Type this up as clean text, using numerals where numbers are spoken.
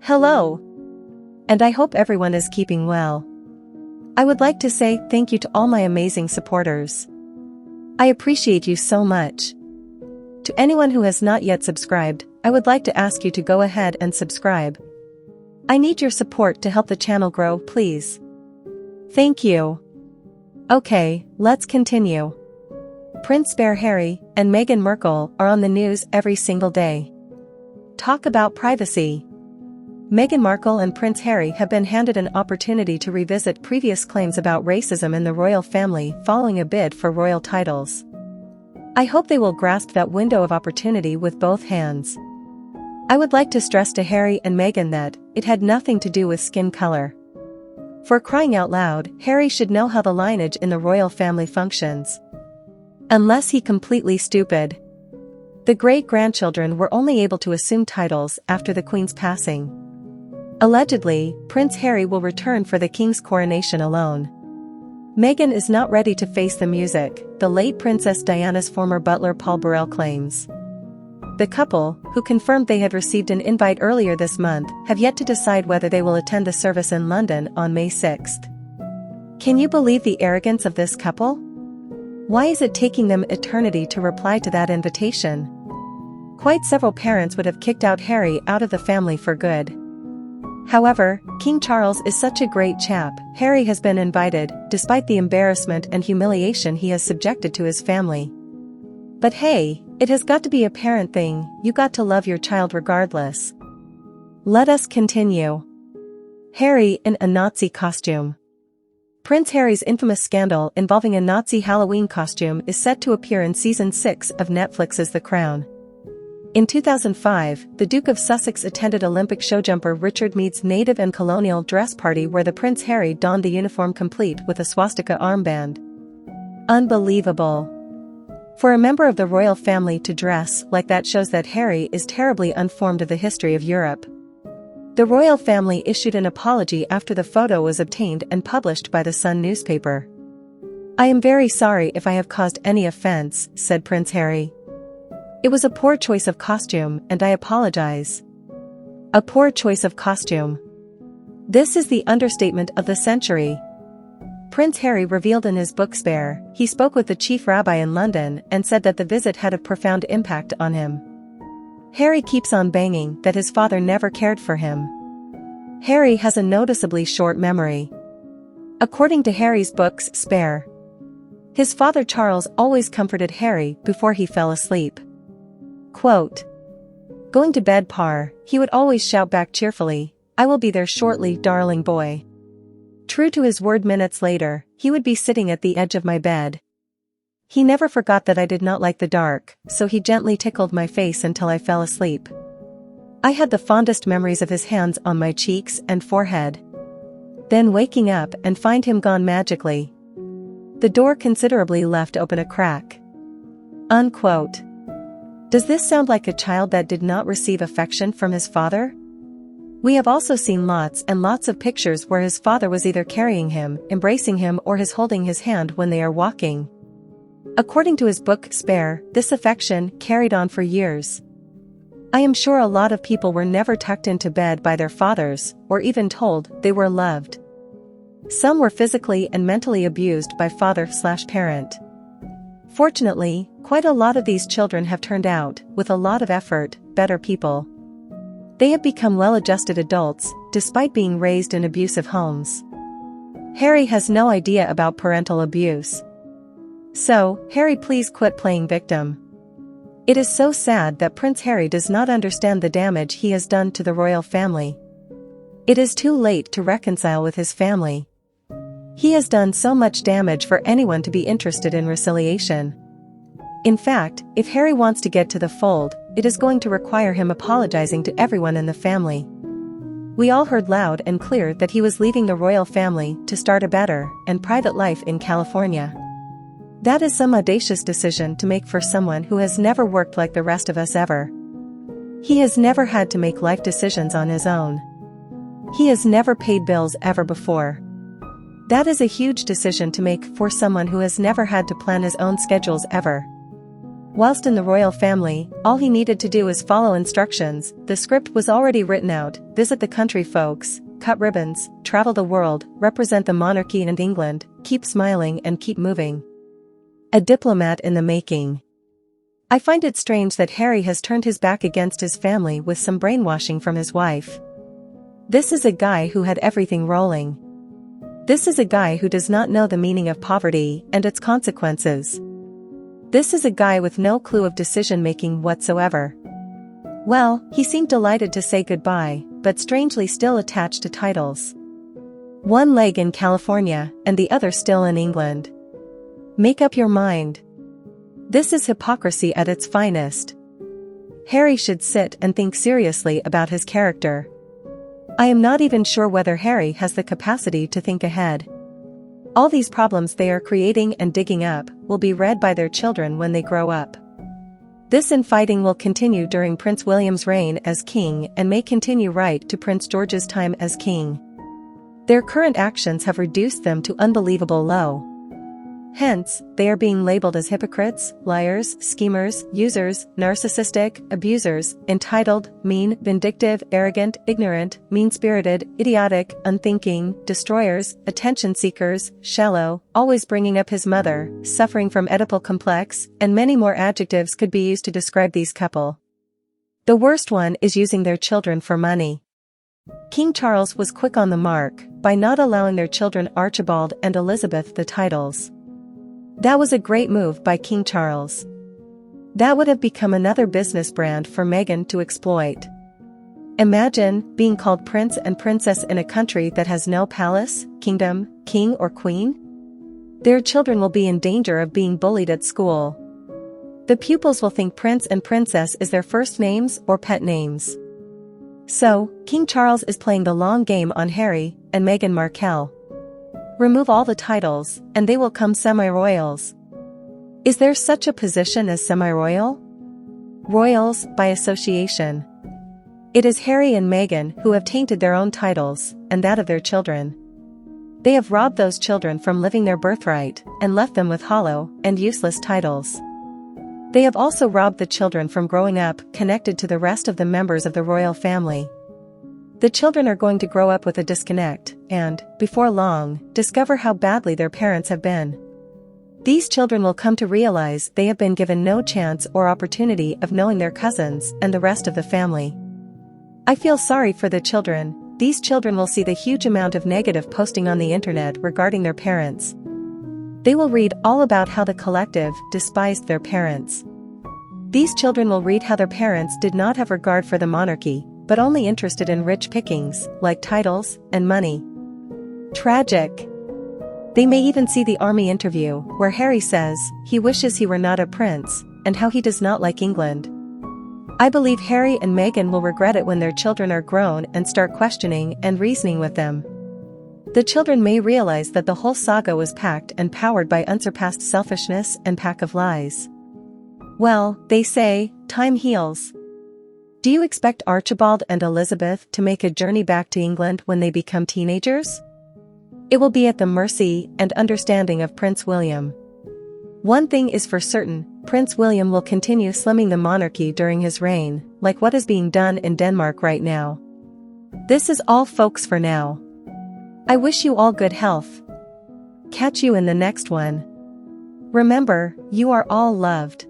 Hello! And I hope everyone is keeping well. I would like to say thank you to all my amazing supporters. I appreciate you so much. To anyone who has not yet subscribed, I would like to ask you to go ahead and subscribe. I need your support to help the channel grow, please. Thank you. Okay, let's continue. Prince Harry and Meghan Merkel are on the news every single day. Talk about privacy. Meghan Markle and Prince Harry have been handed an opportunity to revisit previous claims about racism in the royal family following a bid for royal titles. I hope they will grasp that window of opportunity with both hands. I would like to stress to Harry and Meghan that it had nothing to do with skin color. For crying out loud, Harry should know how the lineage in the royal family functions. Unless he completely stupid. The great-grandchildren were only able to assume titles after the Queen's passing. Allegedly, Prince Harry will return for the King's coronation alone. Meghan is not ready to face the music, the late Princess Diana's former butler Paul Burrell claims. The couple, who confirmed they had received an invite earlier this month, have yet to decide whether they will attend the service in London on May 6th. Can you believe the arrogance of this couple? Why is it taking them eternity to reply to that invitation? Quite several parents would have kicked out Harry out of the family for good. However, King Charles is such a great chap. Harry has been invited, despite the embarrassment and humiliation he has subjected to his family. But hey, it has got to be a parent thing, you got to love your child regardless. Let us continue. Harry in a Nazi costume. Prince Harry's infamous scandal involving a Nazi Halloween costume is set to appear in Season 6 of Netflix's The Crown. In 2005, the Duke of Sussex attended Olympic showjumper Richard Meade's native and colonial dress party where the Prince Harry donned the uniform complete with a swastika armband. Unbelievable. For a member of the royal family to dress like that shows that Harry is terribly uninformed of the history of Europe. The royal family issued an apology after the photo was obtained and published by the Sun newspaper. I am very sorry if I have caused any offense, said Prince Harry. It was a poor choice of costume and I apologize. A poor choice of costume. This is the understatement of the century. Prince Harry revealed in his book Spare, he spoke with the chief rabbi in London and said that the visit had a profound impact on him. Harry keeps on banging that his father never cared for him. Harry has a noticeably short memory. According to Harry's books Spare, his father Charles always comforted Harry before he fell asleep. Quote, "Going to bed, Par," he would always shout back cheerfully, "I will be there shortly, darling boy." True to his word, minutes later, he would be sitting at the edge of my bed. He never forgot that I did not like the dark, so he gently tickled my face until I fell asleep. I had the fondest memories of his hands on my cheeks and forehead. Then waking up and find him gone magically. The door considerably left open a crack. Unquote. Does this sound like a child that did not receive affection from his father? We have also seen lots and lots of pictures where his father was either carrying him, embracing him, or his holding his hand when they are walking. According to his book Spare, this affection carried on for years. I am sure a lot of people were never tucked into bed by their fathers, or even told they were loved. Some were physically and mentally abused by father/parent. Fortunately, quite a lot of these children have turned out, with a lot of effort, better people. They have become well-adjusted adults, despite being raised in abusive homes. Harry has no idea about parental abuse. So, Harry, please quit playing victim. It is so sad that Prince Harry does not understand the damage he has done to the royal family. It is too late to reconcile with his family. He has done so much damage for anyone to be interested in reconciliation. In fact, if Harry wants to get to the fold, it is going to require him apologizing to everyone in the family. We all heard loud and clear that he was leaving the royal family to start a better and private life in California. That is some audacious decision to make for someone who has never worked like the rest of us ever. He has never had to make life decisions on his own. He has never paid bills ever before. That is a huge decision to make for someone who has never had to plan his own schedules ever. Whilst in the royal family, all he needed to do is follow instructions. The script was already written out: visit the country folks, cut ribbons, travel the world, represent the monarchy and England, keep smiling and keep moving. A diplomat in the making. I find it strange that Harry has turned his back against his family with some brainwashing from his wife. This is a guy who had everything rolling. This is a guy who does not know the meaning of poverty and its consequences. This is a guy with no clue of decision-making whatsoever. Well, he seemed delighted to say goodbye, but strangely still attached to titles. One leg in California, and the other still in England. Make up your mind. This is hypocrisy at its finest. Harry should sit and think seriously about his character. I am not even sure whether Harry has the capacity to think ahead. All these problems they are creating and digging up will be read by their children when they grow up. This infighting will continue during Prince William's reign as king and may continue right to Prince George's time as king. Their current actions have reduced them to unbelievable low. Hence, they are being labeled as hypocrites, liars, schemers, users, narcissistic, abusers, entitled, mean, vindictive, arrogant, ignorant, mean-spirited, idiotic, unthinking, destroyers, attention seekers, shallow, always bringing up his mother, suffering from Oedipal complex, and many more adjectives could be used to describe these couple. The worst one is using their children for money. King Charles was quick on the mark by not allowing their children Archibald and Elizabeth the titles. That was a great move by King Charles. That would have become another business brand for Meghan to exploit. Imagine being called prince and princess in a country that has no palace, kingdom, king or queen. Their children will be in danger of being bullied at school. The pupils will think prince and princess is their first names or pet names. So, King Charles is playing the long game on Harry and Meghan Markle. Remove all the titles, and they will come semi-royals. Is there such a position as semi-royal? Royals, by association. It is Harry and Meghan who have tainted their own titles, and that of their children. They have robbed those children from living their birthright, and left them with hollow and useless titles. They have also robbed the children from growing up connected to the rest of the members of the royal family. The children are going to grow up with a disconnect, and, before long, discover how badly their parents have been. These children will come to realize they have been given no chance or opportunity of knowing their cousins and the rest of the family. I feel sorry for the children. These children will see the huge amount of negative posting on the internet regarding their parents. They will read all about how the collective despised their parents. These children will read how their parents did not have regard for the monarchy, but only interested in rich pickings, like titles and money. Tragic. They may even see the army interview, where Harry says he wishes he were not a prince, and how he does not like England. I believe Harry and Meghan will regret it when their children are grown and start questioning and reasoning with them. The children may realize that the whole saga was packed and powered by unsurpassed selfishness and pack of lies. Well, they say, time heals. Do you expect Archibald and Elizabeth to make a journey back to England when they become teenagers? It will be at the mercy and understanding of Prince William. One thing is for certain, Prince William will continue slimming the monarchy during his reign, like what is being done in Denmark right now. This is all folks for now. I wish you all good health. Catch you in the next one. Remember, you are all loved.